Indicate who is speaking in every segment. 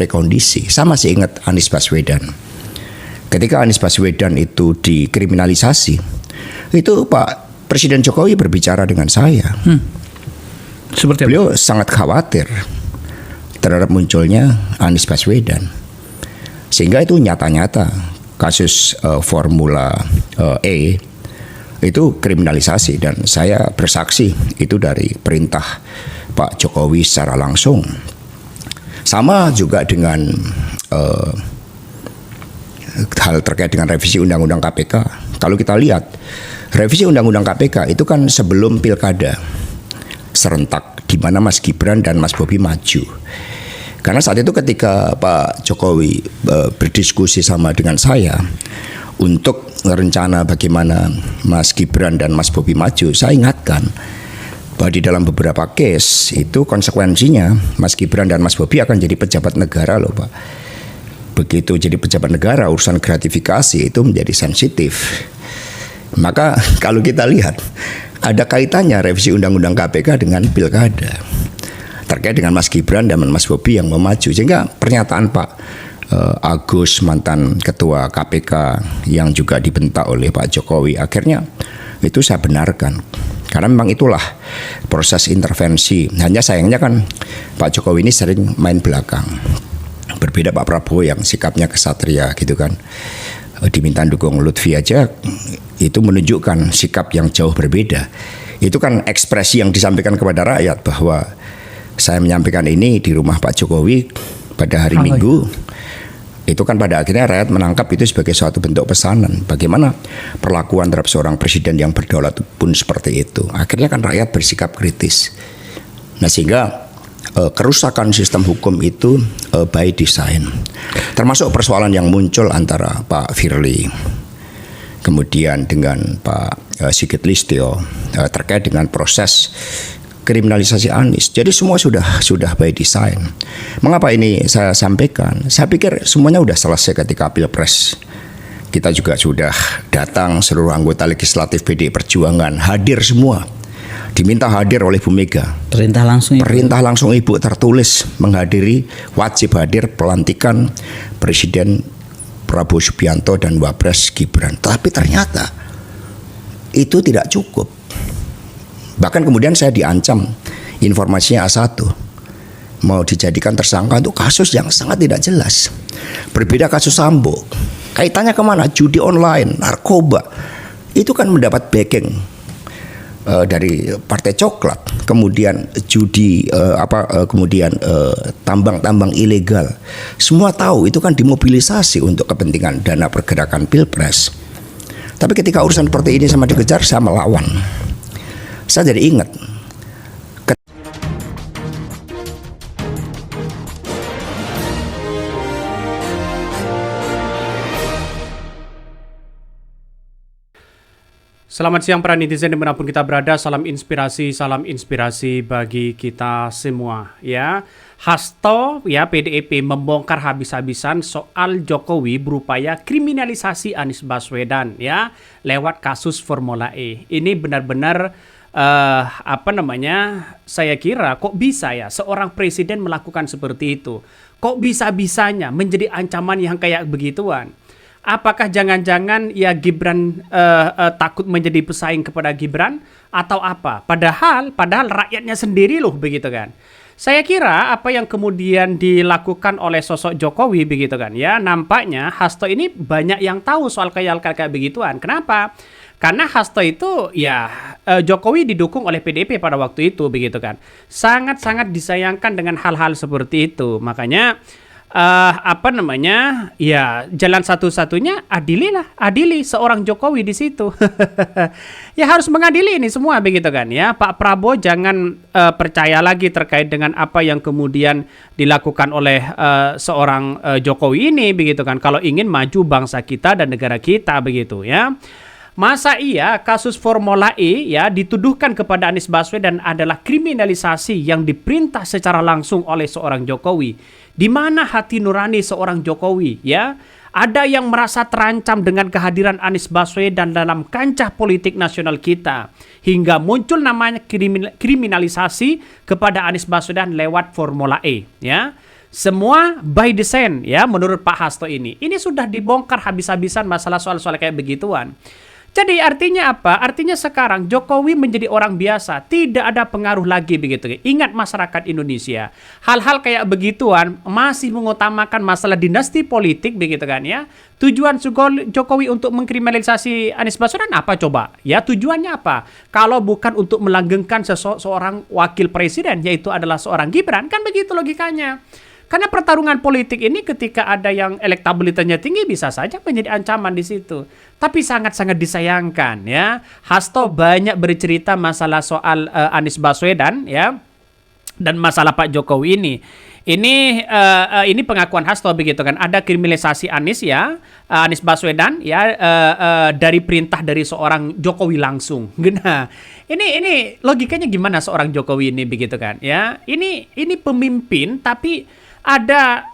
Speaker 1: prekondisi. Saya masih ingat Anies Baswedan. Ketika Anies Baswedan itu dikriminalisasi, itu Pak Presiden Jokowi berbicara dengan saya.
Speaker 2: Seperti apa?
Speaker 1: Beliau sangat khawatir terhadap munculnya Anies Baswedan. Sehingga itu nyata-nyata kasus Formula E itu kriminalisasi, dan saya bersaksi itu dari perintah Pak Jokowi secara langsung. Sama juga dengan hal terkait dengan revisi Undang-Undang KPK. Kalau kita lihat revisi Undang-Undang KPK itu kan sebelum pilkada serentak di mana Mas Gibran dan Mas Bobi maju. Karena saat itu ketika Pak Jokowi berdiskusi sama dengan saya untuk rencana bagaimana Mas Gibran dan Mas Bobi maju, saya ingatkan bahwa di dalam beberapa case itu konsekuensinya Mas Gibran dan Mas Bobi akan jadi pejabat negara loh Pak. Begitu jadi pejabat negara, urusan gratifikasi itu menjadi sensitif. Maka kalau kita lihat ada kaitannya revisi Undang-Undang KPK dengan pilkada terkait dengan Mas Gibran dan Mas Bobi yang mau maju. Sehingga pernyataan Pak Agus, mantan ketua KPK yang juga dibentak oleh Pak Jokowi, akhirnya itu saya benarkan. Karena memang itulah proses intervensi. Hanya sayangnya kan Pak Jokowi ini sering main belakang. Berbeda Pak Prabowo yang sikapnya kesatria gitu kan. Diminta dukung Lutfi aja itu menunjukkan sikap yang jauh berbeda. Itu kan ekspresi yang disampaikan kepada rakyat bahwa saya menyampaikan ini di rumah Pak Jokowi pada hari Minggu. Itu kan pada akhirnya rakyat menangkap itu sebagai suatu bentuk pesanan. Bagaimana perlakuan terhadap seorang presiden yang berdaulat pun seperti itu. Akhirnya kan rakyat bersikap kritis. Nah sehingga kerusakan sistem hukum itu by design. Termasuk persoalan yang muncul antara Pak Firly kemudian dengan Pak Sigit Listio terkait dengan proses kriminalisasi Anies. Jadi semua sudah by design. Mengapa ini saya sampaikan? Saya pikir semuanya sudah selesai ketika Pilpres. Kita juga sudah datang seluruh anggota legislatif PDI Perjuangan, hadir semua. Diminta hadir oleh Bu Mega.
Speaker 2: Perintah langsung
Speaker 1: Ibu tertulis menghadiri, wajib hadir pelantikan Presiden Prabowo Subianto dan Wapres Gibran. Tapi ternyata itu tidak cukup. Bahkan kemudian saya diancam informasinya A1 mau dijadikan tersangka untuk kasus yang sangat tidak jelas. Berbeda kasus Sambo, kaitannya kemana? Judi online, narkoba. Itu kan mendapat backing dari Partai Coklat, kemudian judi kemudian tambang-tambang ilegal. Semua tahu itu kan dimobilisasi untuk kepentingan dana pergerakan Pilpres. Tapi ketika urusan seperti ini sama dikejar, saya melawan. Saya jadi ingat
Speaker 3: Selamat siang para netizen dimanapun kita berada, salam inspirasi bagi kita semua ya. Hasto ya PDIP membongkar habis-habisan soal Jokowi berupaya kriminalisasi Anies Baswedan ya lewat kasus Formula E. Ini benar-benar saya kira kok bisa ya seorang presiden melakukan seperti itu. Kok bisa-bisanya menjadi ancaman yang kayak begituan? Apakah jangan-jangan ya Gibran takut menjadi pesaing kepada Gibran atau apa? Padahal rakyatnya sendiri loh begitu kan. Saya kira apa yang kemudian dilakukan oleh sosok Jokowi begitu kan ya, nampaknya Hasto ini banyak yang tahu soal kayak begituan. Kenapa? Karena Hasto itu ya Jokowi didukung oleh PDIP pada waktu itu begitu kan. Sangat-sangat disayangkan dengan hal-hal seperti itu. Makanya ya jalan satu-satunya adili seorang Jokowi di situ. Ya harus mengadili ini semua begitu kan ya. Pak Prabowo jangan percaya lagi terkait dengan apa yang kemudian dilakukan oleh seorang Jokowi ini begitu kan. Kalau ingin maju bangsa kita dan negara kita begitu ya. Masa iya kasus Formula E ya dituduhkan kepada Anies Baswedan adalah kriminalisasi yang diperintah secara langsung oleh seorang Jokowi. Di mana hati nurani seorang Jokowi ya? Ada yang merasa terancam dengan kehadiran Anies Baswedan dalam kancah politik nasional kita hingga muncul namanya kriminalisasi kepada Anies Baswedan lewat Formula E ya. Semua by design ya menurut Pak Hasto ini. Ini sudah dibongkar habis-habisan masalah soal-soal kayak begituan. Jadi artinya apa? Artinya sekarang Jokowi menjadi orang biasa, tidak ada pengaruh lagi begitu. Ingat masyarakat Indonesia, hal-hal kayak begituan masih mengutamakan masalah dinasti politik begitu kan ya. Tujuan Jokowi untuk mengkriminalisasi Anies Baswedan apa coba? Ya tujuannya apa? Kalau bukan untuk melanggengkan seorang wakil presiden, yaitu adalah seorang Gibran, kan begitu logikanya. Karena pertarungan politik ini ketika ada yang elektabilitasnya tinggi bisa saja menjadi ancaman di situ. Tapi sangat-sangat disayangkan ya. Hasto banyak bercerita masalah soal Anies Baswedan ya dan masalah Pak Jokowi ini. Ini pengakuan Hasto begitu kan. Ada kriminalisasi Anies ya, Anies Baswedan ya dari perintah dari seorang Jokowi langsung. Nah, ini logikanya gimana seorang Jokowi ini begitu kan ya. Ini pemimpin tapi ada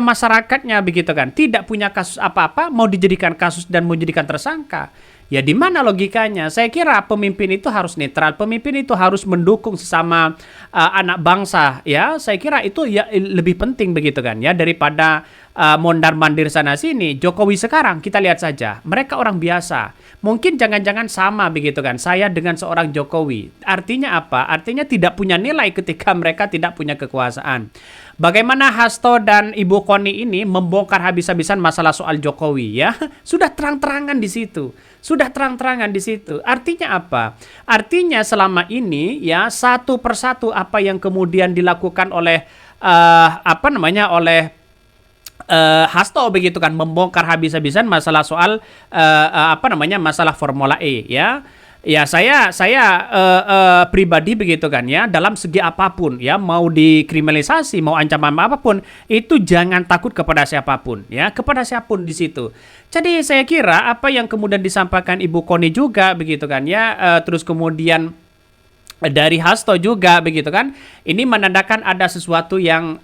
Speaker 3: masyarakatnya begitu kan, tidak punya kasus apa-apa, mau dijadikan kasus dan mau dijadikan tersangka. Ya di mana logikanya? Saya kira pemimpin itu harus netral, pemimpin itu harus mendukung sesama anak bangsa. Ya, saya kira itu ya lebih penting begitu kan ya daripada mondar-mandir sana sini. Jokowi sekarang kita lihat saja, mereka orang biasa. Mungkin jangan-jangan sama begitu kan, saya dengan seorang Jokowi. Artinya apa? Artinya tidak punya nilai ketika mereka tidak punya kekuasaan. Bagaimana Hasto dan Ibu Koni ini membongkar habis-habisan masalah soal Jokowi ya. Sudah terang-terangan di situ. Sudah terang-terangan di situ. Artinya apa? Artinya selama ini ya satu persatu apa yang kemudian dilakukan oleh oleh Hasto begitu kan, membongkar habis-habisan masalah soal masalah Formula E ya. Ya saya pribadi begitu kan ya, dalam segi apapun ya, mau dikriminalisasi, mau ancaman apapun, itu jangan takut kepada siapapun ya, kepada siapapun di situ. Jadi saya kira apa yang kemudian disampaikan Ibu Koni juga begitu kan ya, terus kemudian dari Hasto juga begitu kan, ini menandakan ada sesuatu yang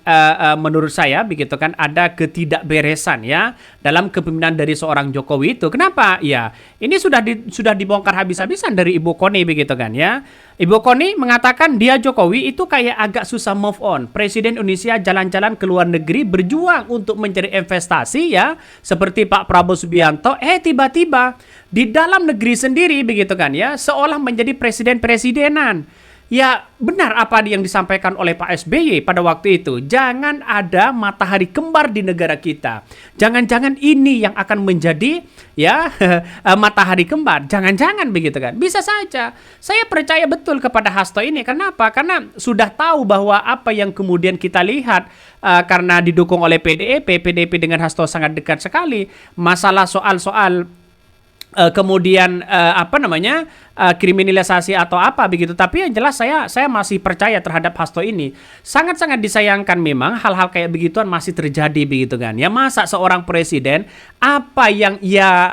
Speaker 3: menurut saya begitu kan, ada ketidakberesan ya dalam kepemimpinan dari seorang Jokowi itu. Kenapa? Ya ini sudah dibongkar habis-habisan dari Ibu Koni begitu kan ya. Ibu Koni mengatakan dia Jokowi itu kayak agak susah move on. Presiden Indonesia jalan-jalan ke luar negeri berjuang untuk mencari investasi ya, seperti Pak Prabowo Subianto, tiba-tiba di dalam negeri sendiri begitu kan ya, seolah menjadi presiden-presidenan. Ya benar apa yang disampaikan oleh Pak SBY pada waktu itu. Jangan ada matahari kembar di negara kita. Jangan-jangan ini yang akan menjadi ya matahari kembar. Jangan-jangan begitu kan. Bisa saja. Saya percaya betul kepada Hasto ini. Kenapa? Karena sudah tahu bahwa apa yang kemudian kita lihat karena didukung oleh PDIP dengan Hasto sangat dekat sekali. Masalah soal-soal kemudian kriminalisasi atau apa begitu. Tapi yang jelas saya masih percaya terhadap Hasto ini. Sangat-sangat disayangkan memang hal-hal kayak begituan masih terjadi begitu kan. Ya masa seorang presiden apa yang ia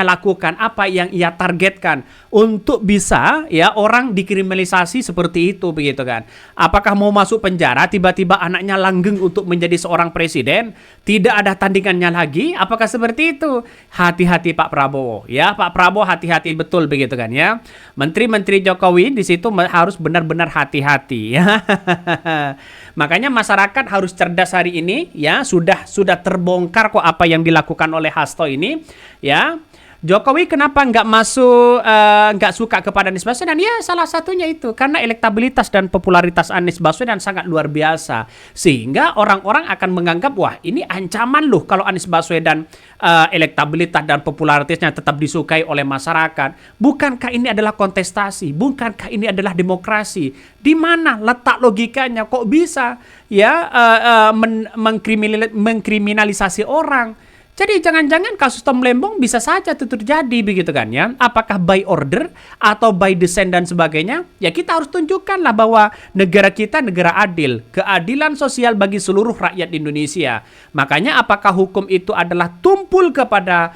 Speaker 3: lakukan, apa yang ia targetkan untuk bisa ya orang dikriminalisasi seperti itu begitu kan. Apakah mau masuk penjara tiba-tiba anaknya langgeng untuk menjadi seorang presiden, tidak ada tandingannya lagi? Apakah seperti itu? Hati-hati Pak Prabowo ya, Pak Prabowo hati-hati betul begitu kan ya. Menteri-menteri Jokowi di situ harus benar-benar hati-hati ya. Makanya masyarakat harus cerdas hari ini ya, sudah terbongkar kok apa yang dilakukan oleh Hasto ini ya. Jokowi kenapa nggak suka kepada Anies Baswedan? Ya salah satunya itu karena elektabilitas dan popularitas Anies Baswedan sangat luar biasa, sehingga orang-orang akan menganggap wah ini ancaman loh kalau Anies Baswedan elektabilitas dan popularitasnya tetap disukai oleh masyarakat. Bukankah ini adalah kontestasi? Bukankah ini adalah demokrasi? Di mana letak logikanya? Kok bisa ya mengkriminalisasi orang? Jadi jangan-jangan kasus Tom Lembong bisa saja itu terjadi begitu kan ya. Apakah by order atau by design dan sebagainya? Ya kita harus tunjukkanlah bahwa negara kita negara adil. Keadilan sosial bagi seluruh rakyat Indonesia. Makanya apakah hukum itu adalah tumpul kepada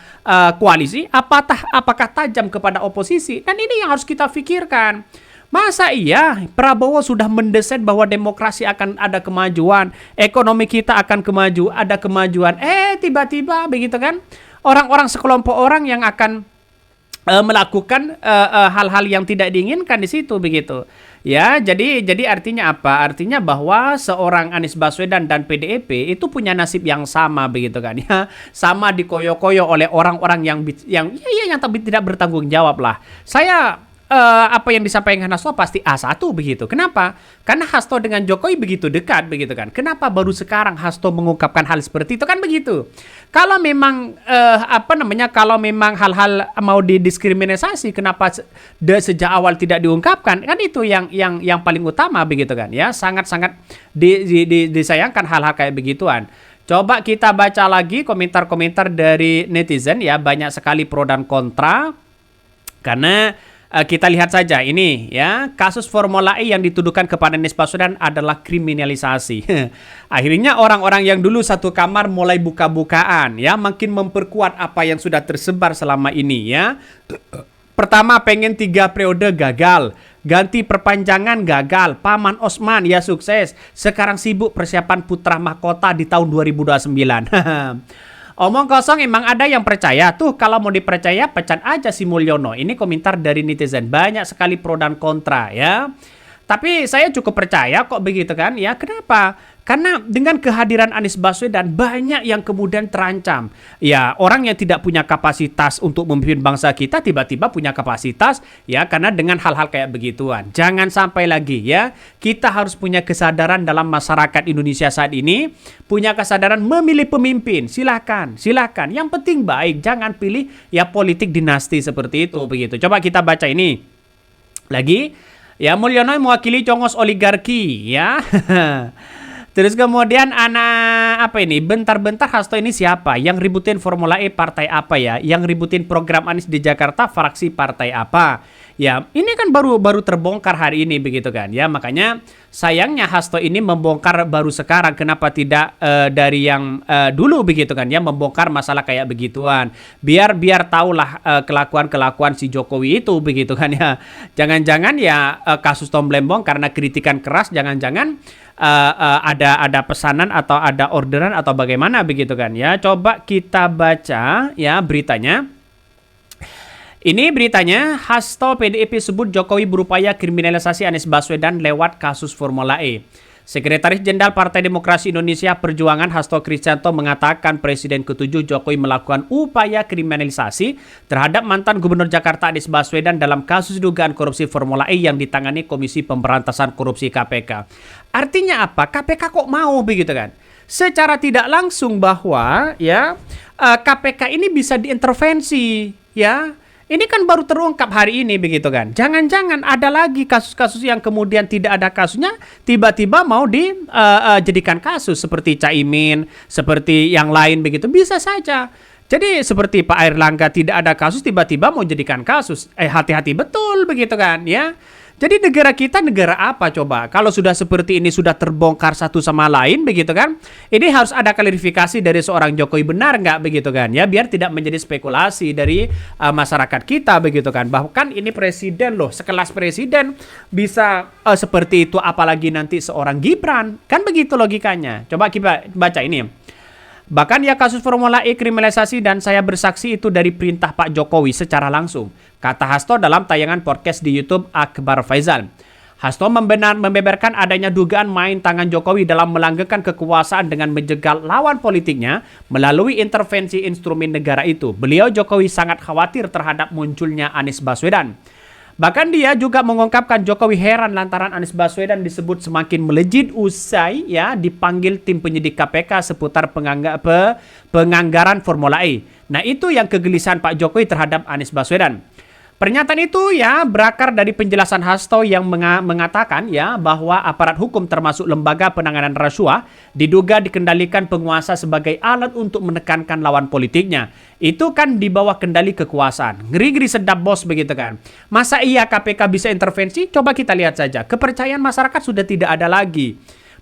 Speaker 3: koalisi? Apakah tajam kepada oposisi? Dan ini yang harus kita pikirkan. Masa iya Prabowo sudah mendesain bahwa demokrasi akan ada kemajuan, ekonomi kita akan ada kemajuan, tiba-tiba begitu kan, orang-orang sekelompok orang yang akan melakukan hal-hal yang tidak diinginkan di situ begitu. Ya, jadi artinya apa? Artinya bahwa seorang Anies Baswedan dan PDIP itu punya nasib yang sama begitu kan ya. Sama dikoyo-koyo oleh orang-orang yang tapi tidak bertanggung jawab lah. Saya apa yang disampaikan Hasto pasti A1 begitu. Kenapa? Karena Hasto dengan Jokowi begitu dekat begitu kan. Kenapa baru sekarang Hasto mengungkapkan hal seperti itu kan begitu. Kalau memang kalau memang hal-hal mau didiskriminasi, kenapa sejak awal tidak diungkapkan? Kan itu yang paling utama begitu kan ya. Sangat-sangat disayangkan hal-hal kayak begituan. Coba kita baca lagi komentar-komentar dari netizen ya, banyak sekali pro dan kontra. Karena kita lihat saja ini ya, kasus Formula E yang dituduhkan kepada Anies Baswedan adalah kriminalisasi. Akhirnya orang-orang yang dulu satu kamar mulai buka-bukaan ya, makin memperkuat apa yang sudah tersebar selama ini ya. Pertama pengen 3 periode gagal, ganti perpanjangan gagal, Paman Osman ya sukses, sekarang sibuk persiapan putra mahkota di tahun 2029. Omong kosong, emang ada yang percaya tuh. Kalau mau dipercaya pecat aja si Mulyono. Ini komentar dari netizen, banyak sekali pro dan kontra ya. Tapi saya cukup percaya kok begitu kan ya. Kenapa? Karena dengan kehadiran Anies Baswedan banyak yang kemudian terancam. Ya, orang yang tidak punya kapasitas untuk memimpin bangsa kita tiba-tiba punya kapasitas ya, karena dengan hal-hal kayak begituan. Jangan sampai lagi ya. Kita harus punya kesadaran dalam masyarakat Indonesia saat ini, punya kesadaran memilih pemimpin. Silakan. Yang penting baik, jangan pilih ya politik dinasti seperti itu begitu. Coba kita baca ini. Lagi ya, Mulyono mewakili congos oligarki ya. Terus kemudian bentar-bentar Hasto ini siapa? Yang ributin Formula E partai apa ya? Yang ributin program Anies di Jakarta fraksi partai apa? Ya, ini kan baru terbongkar hari ini begitu kan ya. Makanya sayangnya Hasto ini membongkar baru sekarang. Kenapa tidak dari yang dulu begitu kan ya, membongkar masalah kayak begituan. Biar tahulah kelakuan si Jokowi itu begitu kan ya. Jangan-jangan ya kasus Tom Lembong karena kritikan keras, jangan-jangan ada pesanan atau ada orderan atau bagaimana begitu kan ya. Coba kita baca ya beritanya. Ini beritanya, Hasto PDIP sebut Jokowi berupaya kriminalisasi Anies Baswedan lewat kasus Formula E. Sekretaris Jenderal Partai Demokrasi Indonesia Perjuangan Hasto Kristianto mengatakan Presiden ke-7 Jokowi melakukan upaya kriminalisasi terhadap mantan Gubernur Jakarta Anies Baswedan dalam kasus dugaan korupsi Formula E yang ditangani Komisi Pemberantasan Korupsi KPK. Artinya apa? KPK kok mau begitu kan? Secara tidak langsung bahwa ya KPK ini bisa diintervensi ya. Ini kan baru terungkap hari ini begitu kan. Jangan-jangan ada lagi kasus-kasus yang kemudian tidak ada kasusnya tiba-tiba mau dijadikan kasus seperti Caimin, seperti yang lain begitu. Bisa saja. Jadi seperti Pak Airlangga tidak ada kasus tiba-tiba mau jadikan kasus. Hati-hati betul begitu kan ya. Jadi negara kita negara apa coba? Kalau sudah seperti ini sudah terbongkar satu sama lain begitu kan? Ini harus ada klarifikasi dari seorang Jokowi, benar nggak begitu kan? Ya biar tidak menjadi spekulasi dari masyarakat kita begitu kan? Bahkan ini presiden loh, sekelas presiden bisa seperti itu, apalagi nanti seorang Gibran. Kan begitu logikanya. Coba kita baca ini. Bahkan ya kasus Formula E kriminalisasi dan saya bersaksi itu dari perintah Pak Jokowi secara langsung, kata Hasto dalam tayangan podcast di YouTube Akbar Faisal. Hasto membeberkan adanya dugaan main tangan Jokowi dalam melanggengkan kekuasaan dengan menjegal lawan politiknya melalui intervensi instrumen negara itu. Beliau Jokowi sangat khawatir terhadap munculnya Anies Baswedan. Bahkan dia juga mengungkapkan Jokowi heran lantaran Anies Baswedan disebut semakin melejit usai ya dipanggil tim penyidik KPK seputar penganggaran Formula E. Nah itu yang kegelisahan Pak Jokowi terhadap Anies Baswedan. Pernyataan itu ya berakar dari penjelasan Hasto yang mengatakan ya bahwa aparat hukum termasuk lembaga penanganan rasuah diduga dikendalikan penguasa sebagai alat untuk menekankan lawan politiknya. Itu kan di bawah kendali kekuasaan. Ngeri-ngeri sedap bos begitu kan. Masa iya KPK bisa intervensi? Coba kita lihat saja. Kepercayaan masyarakat sudah tidak ada lagi.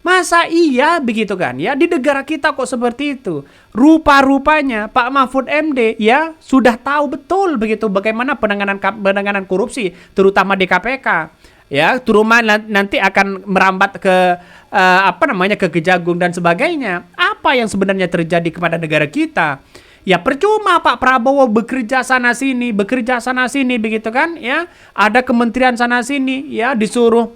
Speaker 3: Masa iya begitu kan ya, di negara kita kok seperti itu. Rupa-rupanya Pak Mahfud MD ya sudah tahu betul begitu bagaimana penanganan korupsi terutama di KPK. Ya, terutama nanti akan merambat ke ke Kejagung dan sebagainya. Apa yang sebenarnya terjadi kepada negara kita? Ya percuma Pak Prabowo bekerja sana sini begitu kan ya. Ada kementerian sana sini ya disuruh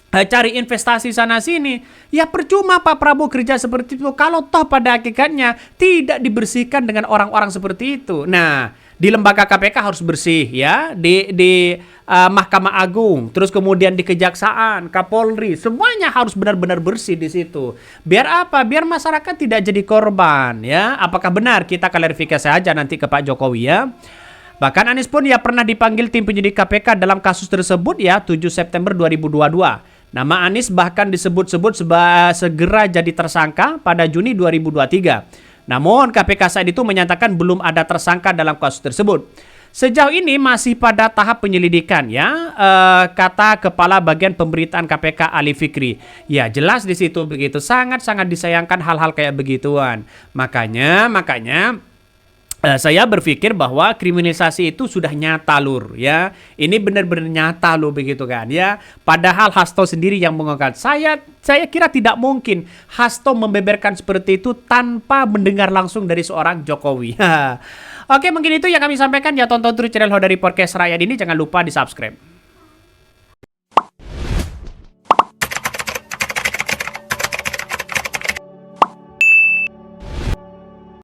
Speaker 3: cari investasi sana sini, ya percuma Pak Prabowo kerja seperti itu kalau toh pada hakikatnya tidak dibersihkan dengan orang-orang seperti itu. Nah, di lembaga KPK harus bersih ya, di Mahkamah Agung, terus kemudian di Kejaksaan, Kapolri, semuanya harus benar-benar bersih di situ. Biar apa? Biar masyarakat tidak jadi korban ya. Apakah benar? Kita klarifikasi saja nanti ke Pak Jokowi ya. Bahkan Anies pun ya pernah dipanggil tim penyidik KPK dalam kasus tersebut ya 7 September 2022. Nama Anies bahkan disebut-sebut segera jadi tersangka pada Juni 2023. Namun KPK saat itu menyatakan belum ada tersangka dalam kasus tersebut. Sejauh ini masih pada tahap penyelidikan ya, kata Kepala Bagian Pemberitaan KPK Ali Fikri. Ya jelas di situ begitu, sangat-sangat disayangkan hal-hal kayak begituan. Makanya saya berpikir bahwa kriminalisasi itu sudah nyata lur ya. Ini benar-benar nyata loh begitu kan ya. Padahal Hasto sendiri yang mengungkap. Saya kira tidak mungkin Hasto membeberkan seperti itu tanpa mendengar langsung dari seorang Jokowi. Oke, mungkin itu yang kami sampaikan ya. Tonton terus channel Hodari Podcast Rakyat ini, jangan lupa di-subscribe.